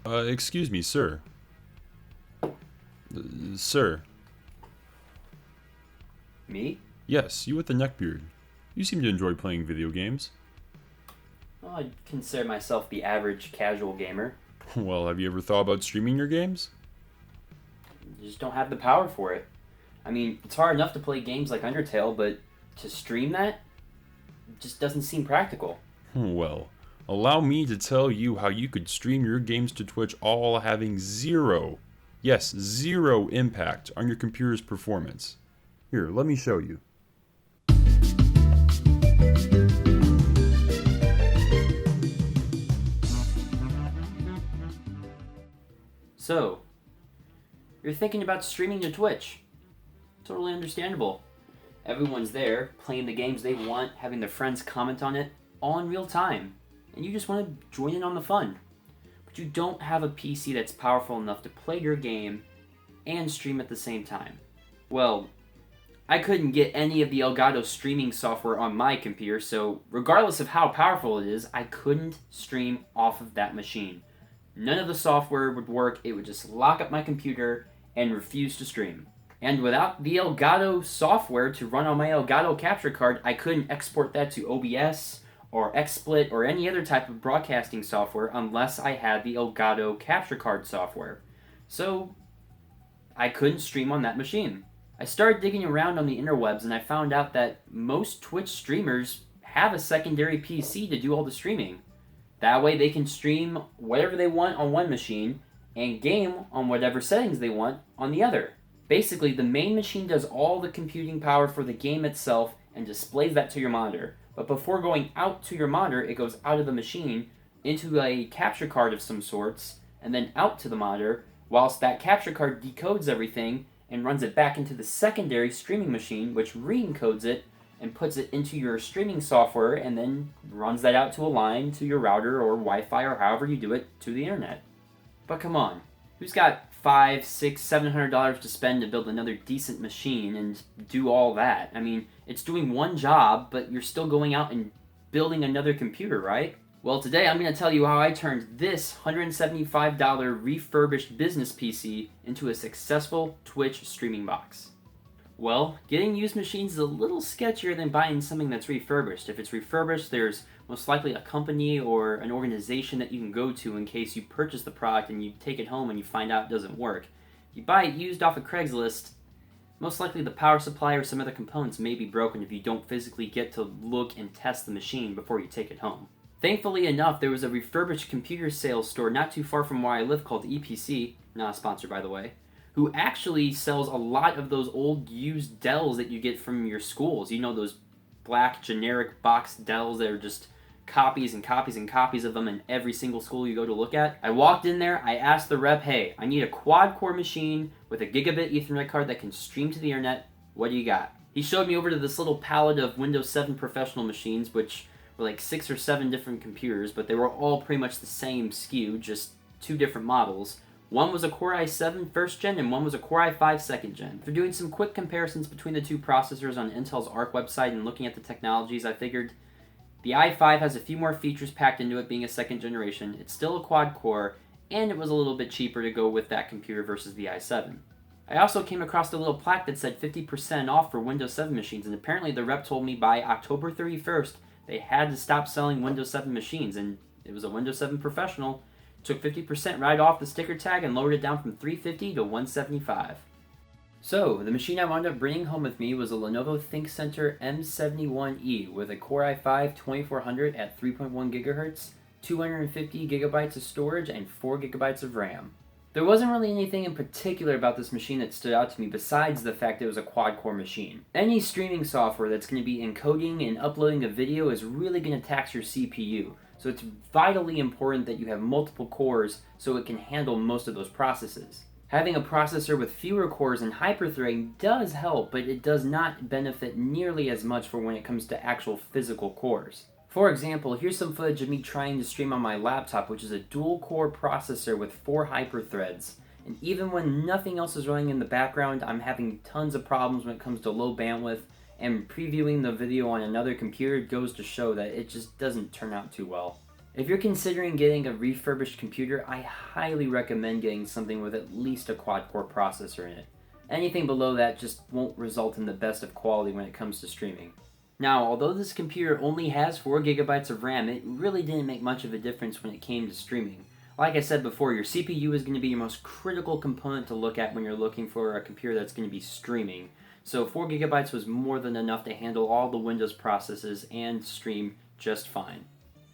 Excuse me, sir. Sir. Me? Yes, you with the neckbeard. You seem to enjoy playing video games. Well, I'd consider myself the average casual gamer. Well, have you ever thought about streaming your games? You just don't have the power for it. I mean, it's hard enough to play games like Undertale, but to stream that just doesn't seem practical. Well, allow me to tell you how you could stream your games to Twitch all having zero, yes, zero impact on your computer's performance. Here, let me show you. So, you're thinking about streaming to Twitch. Totally understandable. Everyone's there, playing the games they want, having their friends comment on it, all in real time. And you just want to join in on the fun. But you don't have a PC that's powerful enough to play your game and stream at the same time. Well, I couldn't get any of the Elgato streaming software on my computer, so regardless of how powerful it is, I couldn't stream off of that machine. None of the software would work, it would just lock up my computer and refuse to stream. And without the Elgato software to run on my Elgato capture card, I couldn't export that to OBS or XSplit or any other type of broadcasting software unless I had the Elgato capture card software. So, I couldn't stream on that machine. I started digging around on the interwebs and I found out that most Twitch streamers have a secondary PC to do all the streaming. That way they can stream whatever they want on one machine and game on whatever settings they want on the other. Basically, the main machine does all the computing power for the game itself and displays that to your monitor. But before going out to your monitor, it goes out of the machine into a capture card of some sorts and then out to the monitor, whilst that capture card decodes everything and runs it back into the secondary streaming machine, which re-encodes it and puts it into your streaming software and then runs that out to a line to your router or Wi-Fi or however you do it to the internet. But come on, who's got $500, $600, $700 to spend to build another decent machine and do all that? I mean, it's doing one job, but you're still going out and building another computer, right? Well, today I'm going to tell you how I turned this $175 refurbished business PC into a successful Twitch streaming box. Well, getting used machines is a little sketchier than buying something that's refurbished. If it's refurbished, there's most likely a company or an organization that you can go to in case you purchase the product and you take it home and you find out it doesn't work. If you buy it used off of Craigslist, most likely the power supply or some other components may be broken if you don't physically get to look and test the machine before you take it home. Thankfully enough, there was a refurbished computer sales store not too far from where I live called EPC, not a sponsor by the way, who actually sells a lot of those old used Dells that you get from your schools. You know, those black generic box Dells that are just copies and copies and copies of them in every single school you go to look at. I walked in there, I asked the rep, hey, I need a quad-core machine with a gigabit Ethernet card that can stream to the internet. What do you got? He showed me over to this little palette of Windows 7 professional machines, which were like 6 or 7 different computers, but they were all pretty much the same SKU, just 2 different models. One was a Core i7 first gen and one was a Core i5 second gen. For doing some quick comparisons between the two processors on Intel's ARC website and looking at the technologies, I figured the i5 has a few more features packed into it being a second generation, it's still a quad core, and it was a little bit cheaper to go with that computer versus the i7. I also came across a little plaque that said 50% off for Windows 7 machines, and apparently the rep told me by October 31st they had to stop selling Windows 7 machines, and it was a Windows 7 Professional. Took 50% right off the sticker tag and lowered it down from $350 to $175. So, the machine I wound up bringing home with me was a Lenovo ThinkCentre M71E with a Core i5 2400 at 3.1 GHz, 250 GB of storage, and 4 GB of RAM. There wasn't really anything in particular about this machine that stood out to me besides the fact it was a quad-core machine. Any streaming software that's going to be encoding and uploading a video is really going to tax your CPU. So it's vitally important that you have multiple cores so it can handle most of those processes. Having a processor with fewer cores and hyperthreading does help, but it does not benefit nearly as much for when it comes to actual physical cores. For example, here's some footage of me trying to stream on my laptop, which is a dual-core processor with 4 hyperthreads. And even when nothing else is running in the background, I'm having tons of problems when it comes to low bandwidth, and previewing the video on another computer goes to show that it just doesn't turn out too well. If you're considering getting a refurbished computer, I highly recommend getting something with at least a quad-core processor in it. Anything below that just won't result in the best of quality when it comes to streaming. Now, although this computer only has 4 gigabytes of RAM, it really didn't make much of a difference when it came to streaming. Like I said before, your CPU is going to be your most critical component to look at when you're looking for a computer that's going to be streaming. So 4 gigabytes was more than enough to handle all the Windows processes and stream just fine.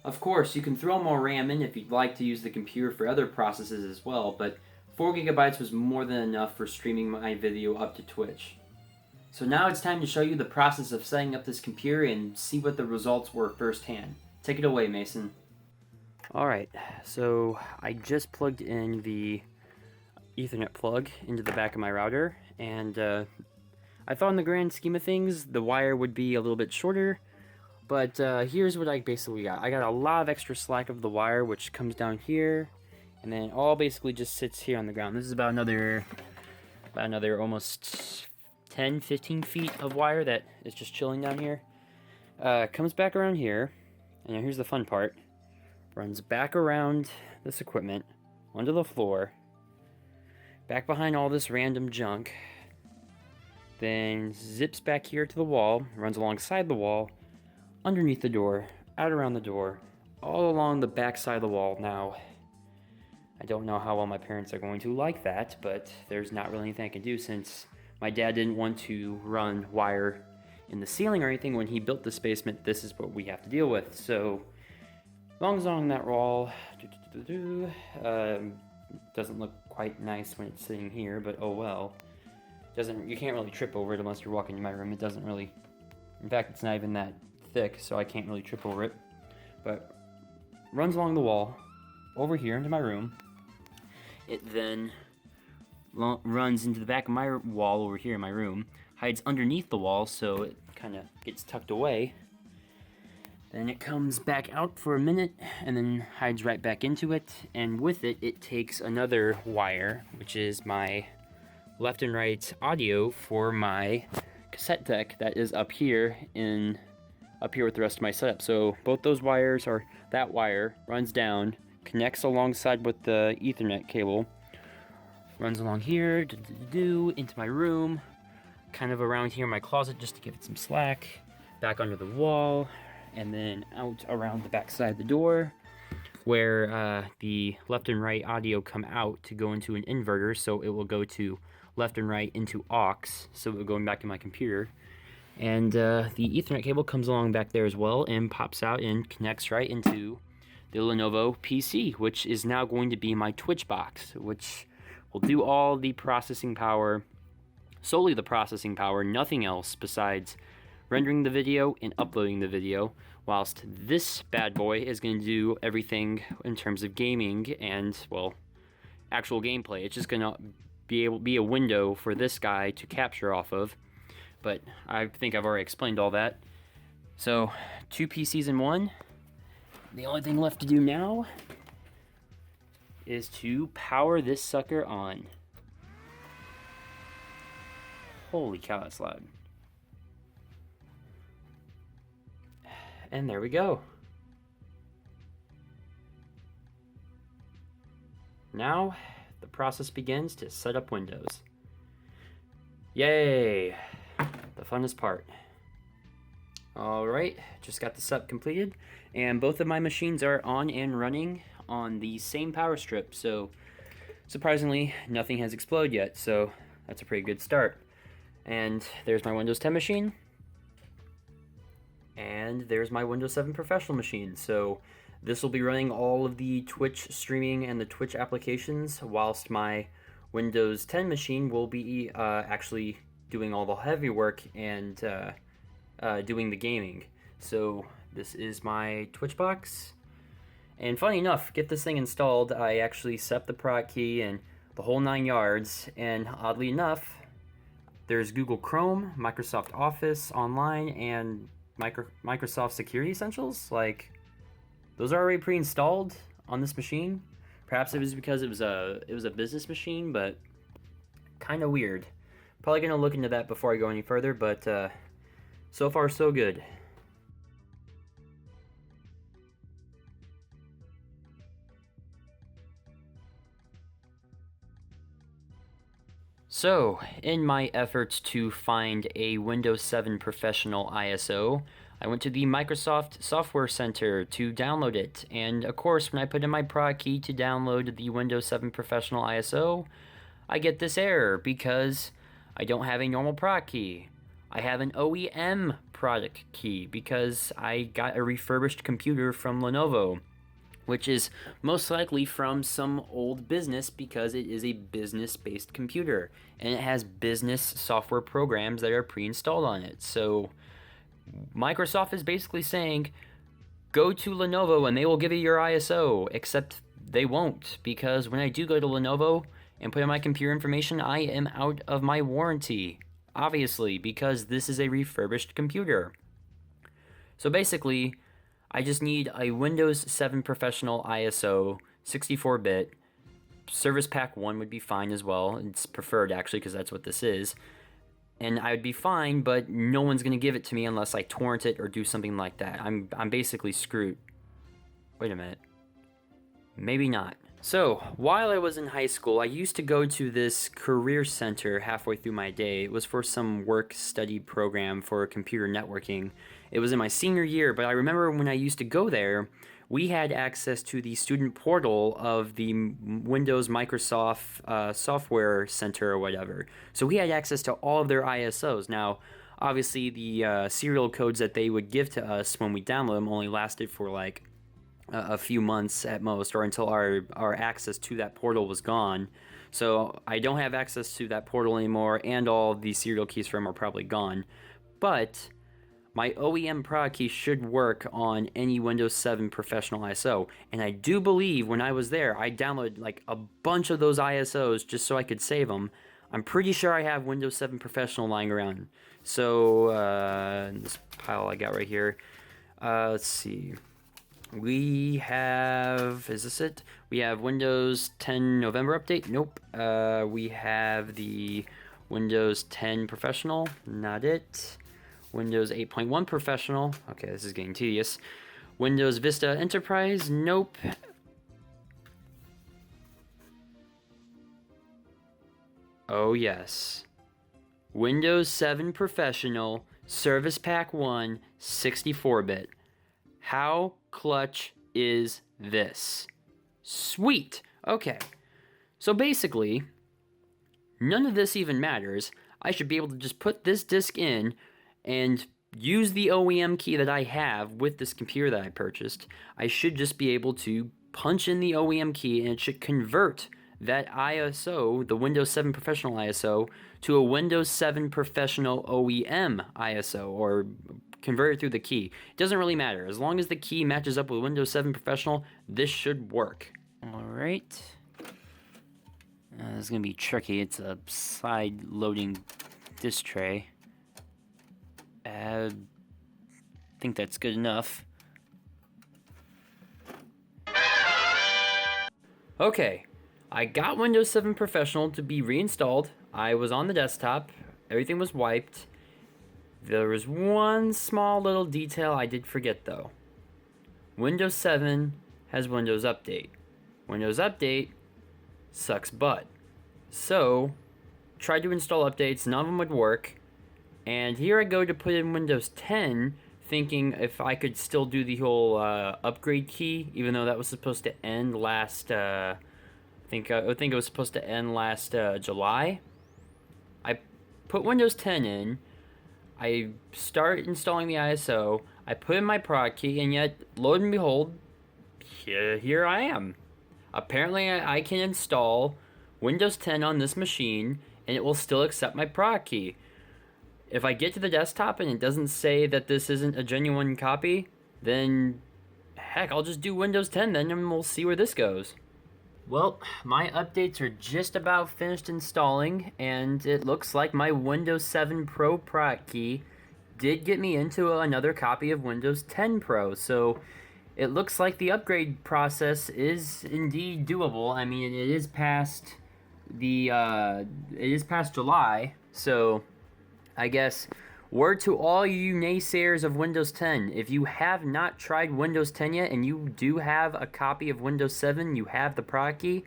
Of course, you can throw more RAM in if you'd like to use the computer for other processes as well, but 4 gigabytes was more than enough for streaming my video up to Twitch. So now it's time to show you the process of setting up this computer and see what the results were firsthand. Take it away, Mason. Alright, so I just plugged in the Ethernet plug into the back of my router, and I thought in the grand scheme of things the wire would be a little bit shorter, but here's what I basically got. I got a lot of extra slack of the wire, which comes down here, and then it all basically just sits here on the ground. This is about another almost 10-15 feet of wire that is just chilling down here. Comes back around here, and here's the fun part. Runs back around this equipment, onto the floor, back behind all this random junk, then zips back here to the wall, runs alongside the wall, underneath the door, out around the door, all along the back side of the wall. Now, I don't know how well my parents are going to like that, but there's not really anything I can do since my dad didn't want to run wire in the ceiling or anything when he built this basement. This is what we have to deal with. So, as long as on that wall, doesn't look quite nice when it's sitting here, but oh well. You can't really trip over it unless you're walking in my room. It doesn't really, in fact, it's not even that thick, so I can't really trip over it. But runs along the wall, over here into my room. It then runs into the back of my wall over here in my room, hides underneath the wall so it kind of gets tucked away. Then it comes back out for a minute and then hides right back into it, and with it, it takes another wire, which is my left and right audio for my cassette deck that is up here with the rest of my setup. So both those wires that wire runs down, connects alongside with the Ethernet cable, runs along here, into my room, kind of around here in my closet just to give it some slack, back under the wall, and then out around the back side of the door, where the left and right audio come out to go into an inverter, so it will go to left and right into aux, so it will go back to my computer. And the Ethernet cable comes along back there as well and pops out and connects right into the Lenovo PC, which is now going to be my Twitch box, which will do all the processing power, solely the processing power, nothing else besides rendering the video and uploading the video, whilst this bad boy is going to do everything in terms of gaming and, well, actual gameplay. It's just going to be a window for this guy to capture off of, but I think I've already explained all that. So, 2 PCs in one. The only thing left to do now is to power this sucker on. Holy cow, that's loud. And there we go. Now, the process begins to set up Windows. Yay! The funnest part. Alright, just got the setup completed, and both of my machines are on and running on the same power strip, so surprisingly, nothing has exploded yet, so that's a pretty good start. And there's my Windows 10 machine, and there's my Windows 7 Professional machine, so this will be running all of the Twitch streaming and the Twitch applications, whilst my Windows 10 machine will be actually doing all the heavy work and doing the gaming. So this is my Twitch box, and funny enough, get this thing installed, I actually set up the product key and the whole 9 yards, and oddly enough, there's Google Chrome, Microsoft Office Online, and Microsoft Security Essentials. Like, those are already pre-installed on this machine. Perhaps it was because it was a business machine, but kind of weird. Probably gonna look into that before I go any further, but so far so good. So, in my efforts to find a Windows 7 Professional ISO, I went to the Microsoft Software Center to download it, and of course, when I put in my prod key to download the Windows 7 Professional ISO, I get this error because I don't have a normal prod key. I have an OEM product key because I got a refurbished computer from Lenovo, which is most likely from some old business because it is a business-based computer and it has business software programs that are pre-installed on it. So Microsoft is basically saying, go to Lenovo and they will give you your ISO, except they won't, because when I do go to Lenovo and put in my computer information, I am out of my warranty, obviously, because this is a refurbished computer. So basically, I just need a Windows 7 Professional ISO, 64-bit. Service Pack 1 would be fine as well. It's preferred, actually, because that's what this is. And I would be fine, but no one's going to give it to me unless I torrent it or do something like that. I'm basically screwed. Wait a minute. Maybe not. So, while I was in high school, I used to go to this career center halfway through my day. It was for some work-study program for computer networking. It was in my senior year, but I remember when I used to go there, we had access to the student portal of the Windows Microsoft Software Center or whatever. So we had access to all of their ISOs. Now, obviously, the serial codes that they would give to us when we download them only lasted for like a few months at most, or until our access to that portal was gone. So I don't have access to that portal anymore, and all the serial keys for them are probably gone. But my OEM prod key should work on any Windows 7 Professional ISO, and I do believe when I was there, I downloaded like a bunch of those ISOs just so I could save them. I'm pretty sure I have Windows 7 Professional lying around. So, this pile I got right here. Let's see. We have, is this it? We have Windows 10 November update. Nope. We have the Windows 10 Professional. Not it. Windows 8.1 Professional. Okay, this is getting tedious. Windows Vista Enterprise. Nope. Oh, yes. Windows 7 Professional, Service Pack 1, 64-bit. How clutch is this? Sweet! Okay. So basically, none of this even matters. I should be able to just put this disk in and use the OEM key that I have with this computer that I purchased. I should just be able to punch in the OEM key and it should convert that ISO, the Windows 7 Professional ISO, to a Windows 7 Professional OEM ISO, or convert it through the key. It doesn't really matter. As long as the key matches up with Windows 7 Professional, this should work. Alright. This is going to be tricky. It's a side-loading disk tray. I think that's good enough. Okay. I got Windows 7 Professional to be reinstalled. I was on the desktop. Everything was wiped. There was one small little detail I did forget though. Windows 7 has Windows Update. Windows Update sucks butt. So, tried to install updates, none of them would work. And here I go to put in Windows 10, thinking if I could still do the whole upgrade key, even though that was supposed to end last... I think it was supposed to end last July. I put Windows 10 in. I start installing the ISO. I put in my prod key, and yet, lo and behold, here I am. Apparently, I can install Windows 10 on this machine, and it will still accept my prod key. If I get to the desktop and it doesn't say that this isn't a genuine copy, then heck, I'll just do Windows 10 then, and we'll see where this goes. Well, my updates are just about finished installing, and it looks like my Windows 7 Pro prod key did get me into another copy of Windows 10 Pro, so it looks like the upgrade process is indeed doable. I mean, it is past July, so I guess word to all you naysayers of Windows 10, if you have not tried Windows 10 yet and you do have a copy of Windows 7, you have the prod key,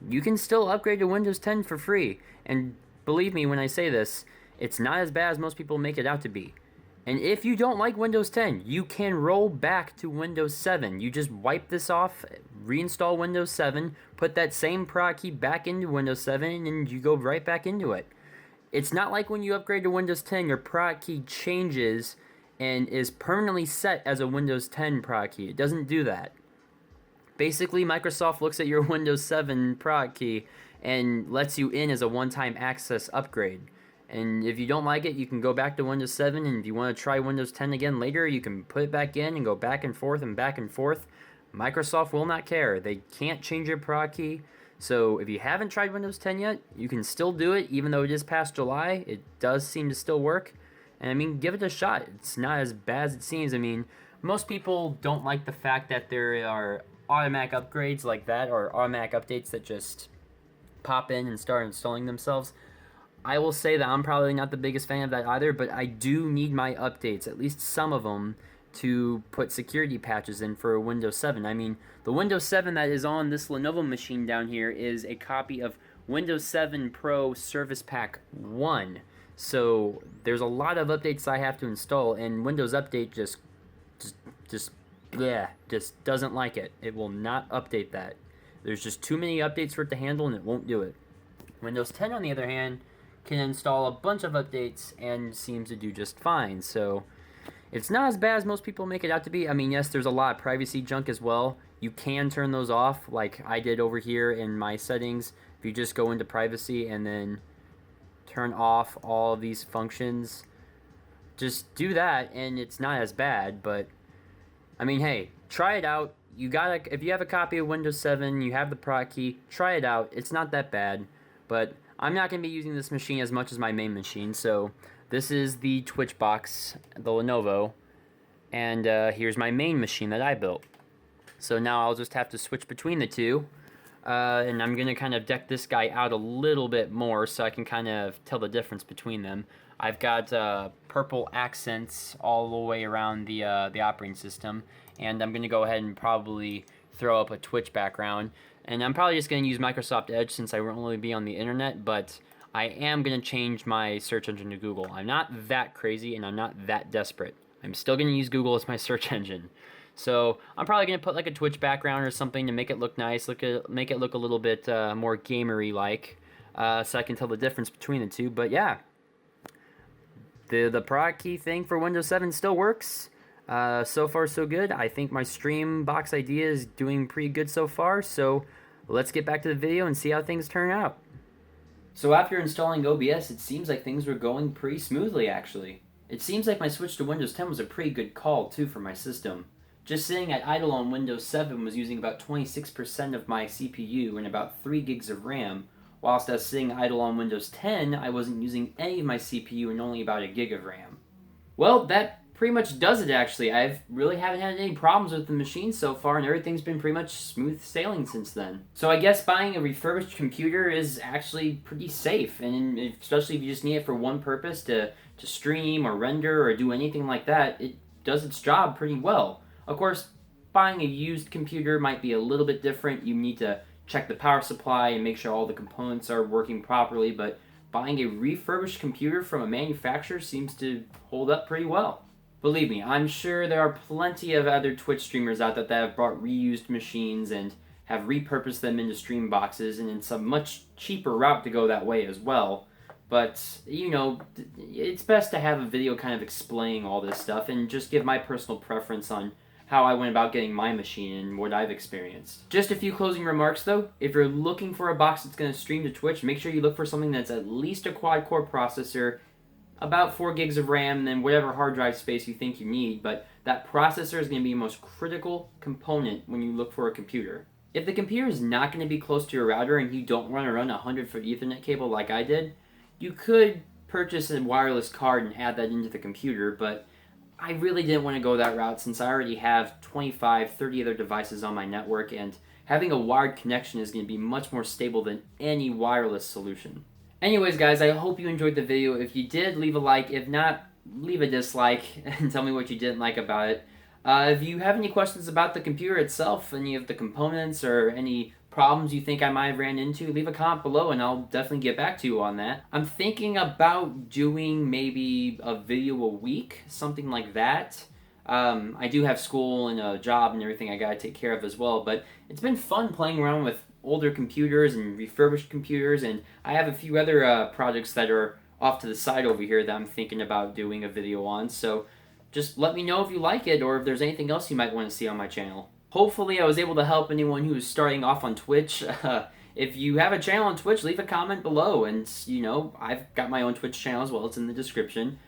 you can still upgrade to Windows 10 for free. And believe me when I say this, it's not as bad as most people make it out to be. And if you don't like Windows 10, you can roll back to Windows 7. You just wipe this off, reinstall Windows 7, put that same product key back into Windows 7, and you go right back into it. It's not like when you upgrade to Windows 10, your product key changes and is permanently set as a Windows 10 product key. It doesn't do that. Basically, Microsoft looks at your Windows 7 product key and lets you in as a one-time access upgrade. And if you don't like it, you can go back to Windows 7, and if you want to try Windows 10 again later, you can put it back in and go back and forth and back and forth. Microsoft will not care. They can't change your product key. So if you haven't tried Windows 10 yet, you can still do it, even though it is past July. It does seem to still work. And I mean, give it a shot. It's not as bad as it seems. I mean, most people don't like the fact that there are automatic upgrades like that, or automatic updates that just pop in and start installing themselves. I will say that I'm probably not the biggest fan of that either, but I do need my updates, at least some of them, to put security patches in for Windows 7. I mean, the Windows 7 that is on this Lenovo machine down here is a copy of Windows 7 Pro Service Pack 1. So there's a lot of updates I have to install, and Windows Update just doesn't like it. It will not update that. There's just too many updates for it to handle, and it won't do it. Windows 10, on the other hand, can install a bunch of updates and seems to do just fine. So it's not as bad as most people make it out to be. I mean, yes, there's a lot of privacy junk as well. You can turn those off, like I did over here in my settings. If you just go into privacy and then turn off all of these functions, just do that and it's not as bad. But I mean, hey, try it out. If you have a copy of Windows 7, you have the product key, try it out. It's not that bad. But I'm not going to be using this machine as much as my main machine, so this is the Twitch box, the Lenovo, and here's my main machine that I built. So now I'll just have to switch between the two, and I'm going to kind of deck this guy out a little bit more so I can kind of tell the difference between them. I've got purple accents all the way around the operating system, and I'm going to go ahead and probably throw up a Twitch background. And I'm probably just going to use Microsoft Edge since I won't really be on the internet, but I am going to change my search engine to Google. I'm not that crazy and I'm not that desperate. I'm still going to use Google as my search engine. So I'm probably going to put like a Twitch background or something to make it look nice, make it look a little bit more gamery-like, so I can tell the difference between the two. But yeah, the product key thing for Windows 7 still works. So far, so good. I think my stream box idea is doing pretty good so far, so let's get back to the video and see how things turn out. So after installing OBS, it seems like things were going pretty smoothly, actually. It seems like my switch to Windows 10 was a pretty good call, too, for my system. Just sitting at idle on Windows 7 was using about 26% of my CPU and about 3 gigs of RAM, whilst as sitting idle on Windows 10, I wasn't using any of my CPU and only about a gig of RAM. Well, that pretty much does it, actually. I really haven't had any problems with the machine so far, and everything's been pretty much smooth sailing since then. So I guess buying a refurbished computer is actually pretty safe, and especially if you just need it for one purpose, to stream or render or do anything like that, it does its job pretty well. Of course, buying a used computer might be a little bit different. You need to check the power supply and make sure all the components are working properly, but buying a refurbished computer from a manufacturer seems to hold up pretty well. Believe me, I'm sure there are plenty of other Twitch streamers out there that have bought reused machines and have repurposed them into stream boxes, and it's a much cheaper route to go that way as well. But, you know, it's best to have a video kind of explaining all this stuff and just give my personal preference on how I went about getting my machine and what I've experienced. Just a few closing remarks though. If you're looking for a box that's going to stream to Twitch, make sure you look for something that's at least a quad-core processor, about 4 gigs of RAM, and then whatever hard drive space you think you need, but that processor is going to be the most critical component when you look for a computer. If the computer is not going to be close to your router and you don't want to run a 100-foot Ethernet cable like I did, you could purchase a wireless card and add that into the computer, but I really didn't want to go that route since I already have 25, 30 other devices on my network, and having a wired connection is going to be much more stable than any wireless solution. Anyways, guys, I hope you enjoyed the video. If you did, leave a like. If not, leave a dislike and tell me what you didn't like about it. If you have any questions about the computer itself, any of the components, or any problems you think I might have ran into, leave a comment below and I'll definitely get back to you on that. I'm thinking about doing maybe a video a week, something like that. I do have school and a job and everything I gotta take care of as well, but it's been fun playing around with older computers and refurbished computers, and I have a few other projects that are off to the side over here that I'm thinking about doing a video on, so just let me know if you like it or if there's anything else you might want to see on my channel. Hopefully I was able to help anyone who is starting off on Twitch. If you have a channel on Twitch, leave a comment below, and I've got my own Twitch channel as well, it's in the description.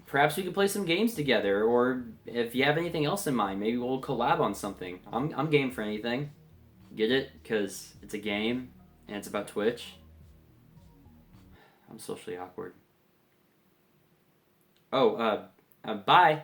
Perhaps we could play some games together, or if you have anything else in mind, maybe we'll collab on something. I'm game for anything. Get it? Because it's a game, and it's about Twitch. I'm socially awkward. Oh, bye.